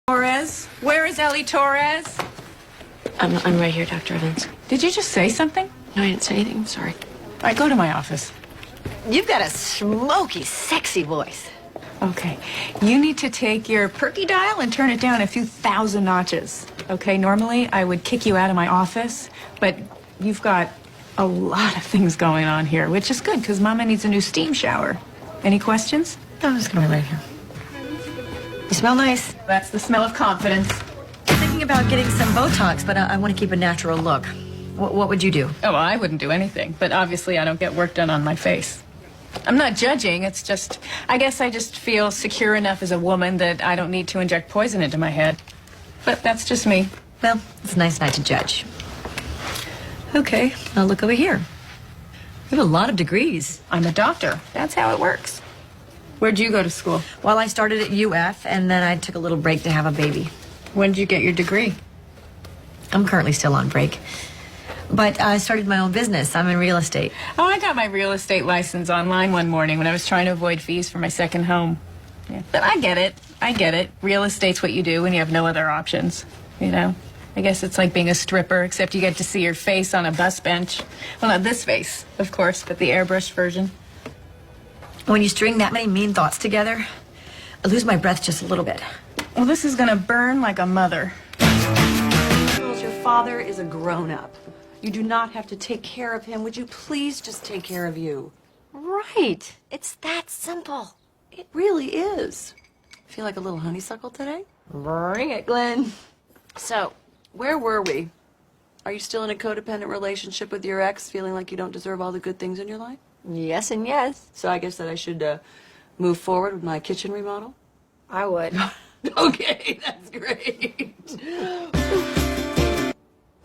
Torres? Where is Ellie Torres? I'm right here, Dr. Evans. Did you just say something? No, I didn't say anything. I'm sorry. All right, go to my office. You've got a smoky, sexy voice. Okay. You need to take your perky dial and turn it down a few thousand notches. Okay, normally I would kick you out of my office, but you've got a lot of things going on here, which is good because Mama needs a new steam shower. Any questions? I'm just gonna be right here. You smell nice. That's the smell of confidence. I'm thinking about getting some Botox, but I want to keep a natural look. What would you do? Oh, well, I wouldn't do anything, but obviously I don't get work done on my face. I'm not judging, it's just, I guess I just feel secure enough as a woman that I don't need to inject poison into my head. But that's just me. Well, it's nice not to judge. Okay, I'll look over here. You have a lot of degrees. I'm a doctor. That's how it works. Where'd you go to school? Well, I started at UF, and then I took a little break to have a baby. When did you get your degree? I'm currently still on break. But I started my own business. I'm in real estate. Oh, I got my real estate license online one morning when I was trying to avoid fees for my second home. Yeah. But I get it. I get it. Real estate's what you do when you have no other options, you know? I guess it's like being a stripper, except you get to see your face on a bus bench. Well, not this face, of course, but the airbrushed version. When you string that many mean thoughts together, I lose my breath just a little bit. Well, this is gonna burn like a mother. Your father is a grown-up. You do not have to take care of him. Would you please just take care of you? Right. It's that simple. It really is. Feel like a little honeysuckle today? Bring it, Glenn. So, where were we? Are you still in a codependent relationship with your ex, feeling like you don't deserve all the good things in your life? Yes and yes. So I guess that I should move forward with my kitchen remodel? I would. Okay, that's great.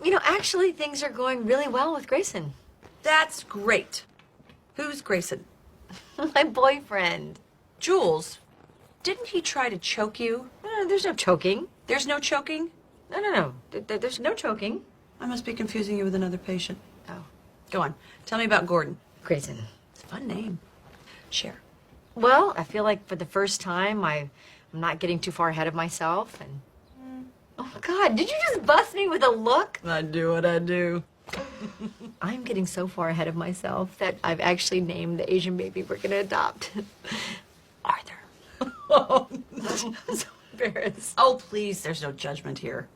You know, actually, things are going really well with Grayson. That's great. Who's Grayson? My boyfriend. Jules, didn't he try to choke you? No, there's no choking. There's no choking? No. There's no choking. I must be confusing you with another patient. Oh. Go on. Tell me about Gordon. Grayson. It's a fun name. Share. Well, I feel like for the first time, I'm not getting too far ahead of myself. And oh, my God, did you just bust me with a look? I do what I do. I'm getting so far ahead of myself that I've actually named the Asian baby we're going to adopt Arthur. Oh, I'm so embarrassed. oh, please, there's no judgment here.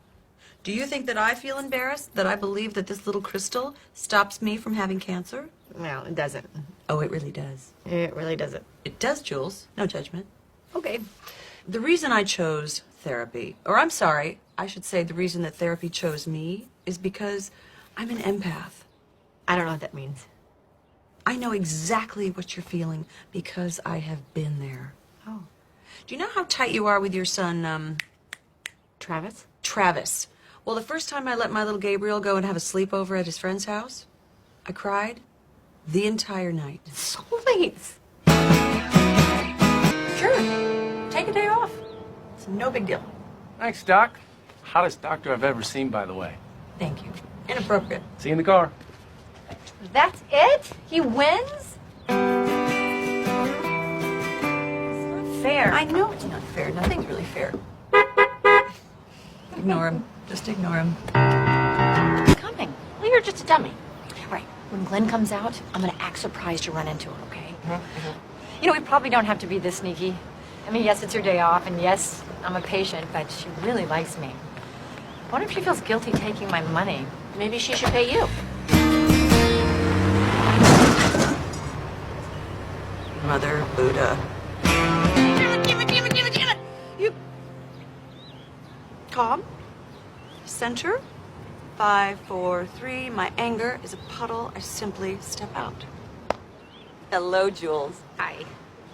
Do you think that I feel embarrassed that I believe that this little crystal stops me from having cancer? No, it doesn't. Oh, it really does. It really doesn't. It does, Jules. No judgment. Okay. The reason I chose therapy, or I'm sorry, I should say the reason that therapy chose me is because I'm an empath. I don't know what that means. I know exactly what you're feeling because I have been there. Oh. Do you know how tight you are with your son, Travis? Travis? Well, the first time I let my little Gabriel go and have a sleepover at his friend's house, I cried the entire night. Soulmates. Sure. Take a day off. It's no big deal. Thanks, Doc. Hottest doctor I've ever seen, by the way. Thank you. Inappropriate. See you in the car. That's it? He wins? It's not fair. I know it's not fair. Nothing's really fair. Ignore him. Just ignore him. Coming. Well, you're just a dummy. All right, when Glenn comes out, I'm gonna act surprised to run into him, okay? You know, we probably don't have to be this sneaky. I mean, yes, it's your day off, and yes, I'm a patient, but she really likes me. I wonder if she feels guilty taking my money. Maybe she should pay you. Mother Buddha. Damn it! You. Calm. Center. 5, 4, 3. My anger is a puddle. I simply step out. Hello, Jules. Hi.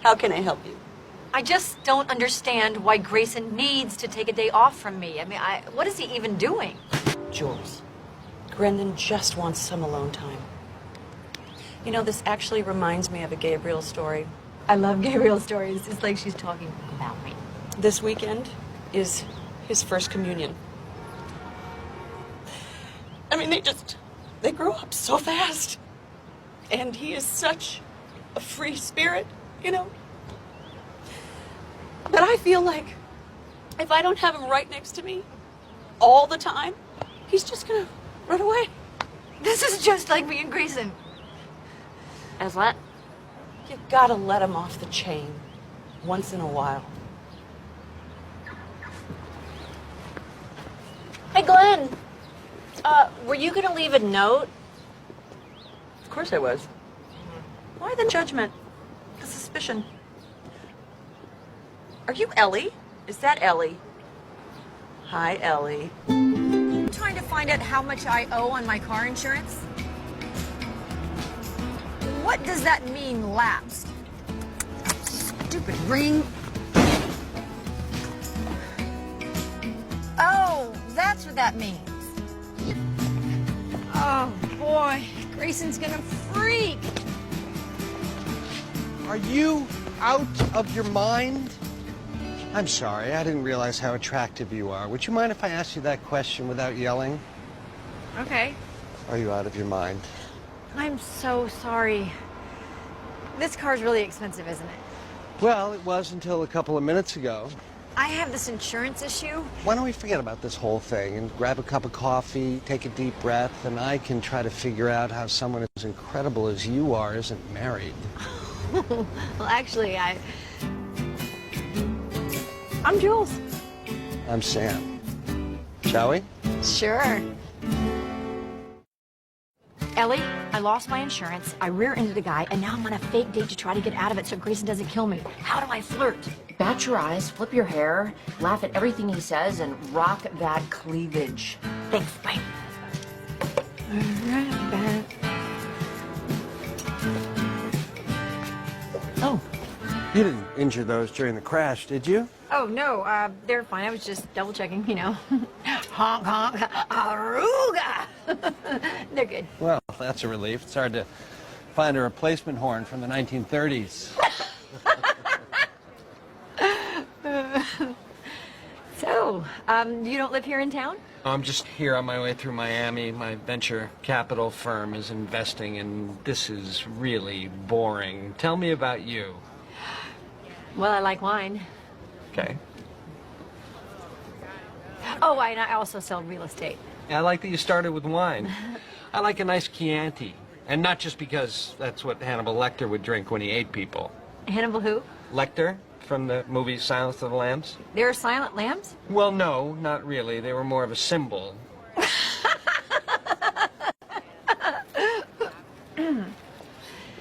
How can I help you? I just don't understand why Grayson needs to take a day off from me. I mean, what is he even doing? Jules, Brendan just wants some alone time. You know, this actually reminds me of a Gabriel story. I love Gabriel's stories. It's like she's talking about me. This weekend is his first communion. I mean, they grow up so fast. And he is such a free spirit, you know. But I feel like if I don't have him right next to me all the time, he's just gonna run away. This is just like me and Grayson. As what? You gotta let him off the chain once in a while. Hey, Glenn. Were you gonna leave a note? Of course I was. Why the judgment? The suspicion. Are you Ellie? Is that Ellie? Hi, Ellie. I'm trying to find out how much I owe on my car insurance. What does that mean, lapsed? Stupid ring. Oh, that's what that means. Oh, boy. Grayson's gonna freak. Are you out of your mind? I'm sorry, I didn't realize how attractive you are. Would you mind if I asked you that question without yelling? Okay. Are you out of your mind? I'm so sorry. This car's really expensive, isn't it? Well, it was until a couple of minutes ago. I have this insurance issue. Why don't we forget about this whole thing and grab a cup of coffee, take a deep breath, and I can try to figure out how someone as incredible as you are isn't married. Well, actually, I'm Jules. I'm Sam. Shall we? Sure. Ellie, I lost my insurance, I rear-ended a guy, and now I'm on a fake date to try to get out of it so Grayson doesn't kill me. How do I flirt? Bat your eyes, flip your hair, laugh at everything he says, and rock that cleavage. Thanks, bye. Oh. You didn't injure those during the crash, did you? Oh, no, they're fine. I was just double-checking, you know. Honk, honk, aruga! They're good. Well, that's a relief. It's hard to find a replacement horn from the 1930s. So, you don't live here in town? I'm just here on my way through Miami. My venture capital firm is investing, and this is really boring. Tell me about you. Well, I like wine. Okay. Oh, and I also sell real estate. I like that you started with wine. I like a nice Chianti. And not just because that's what Hannibal Lecter would drink when he ate people. Hannibal who? Lecter, from the movie Silence of the Lambs? There are silent lambs? Well, no, not really. They were more of a symbol.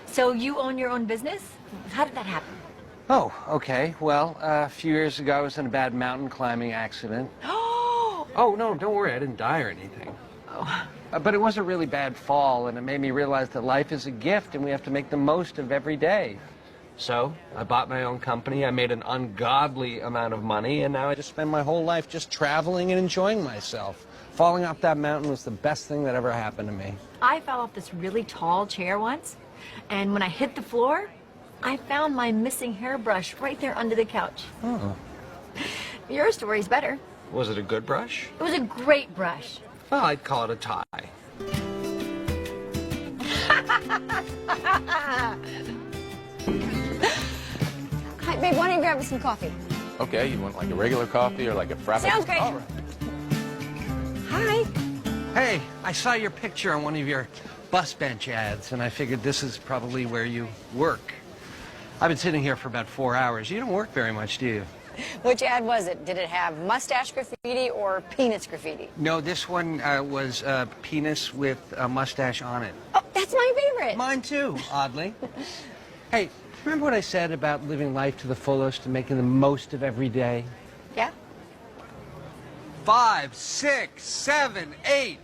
So you own your own business? How did that happen? Oh, okay. Well, a few years ago, I was in a bad mountain climbing accident. Oh, no, don't worry. I didn't die or anything. Oh. But it was a really bad fall, and it made me realize that life is a gift, and we have to make the most of every day. So, I bought my own company, I made an ungodly amount of money, and now I just spend my whole life just traveling and enjoying myself. Falling off that mountain was the best thing that ever happened to me. I fell off this really tall chair once, and when I hit the floor, I found my missing hairbrush right there under the couch. Oh. Your story's better. Was it a good brush? It was a great brush. Well, I'd call it a tie. Hi, babe, why don't you grab me some coffee? Okay, you want like a regular coffee or like a frappuccino? Sounds great. All right. Hi. Hey, I saw your picture on one of your bus bench ads, and I figured this is probably where you work. I've been sitting here for about 4 hours. You don't work very much, do you? Which ad was it? Did it have mustache graffiti or penis graffiti? No, this one was a penis with a mustache on it. Oh, that's my favorite. Mine too, oddly. Hey, remember what I said about living life to the fullest and making the most of every day? Yeah? 5, 6, 7, 8.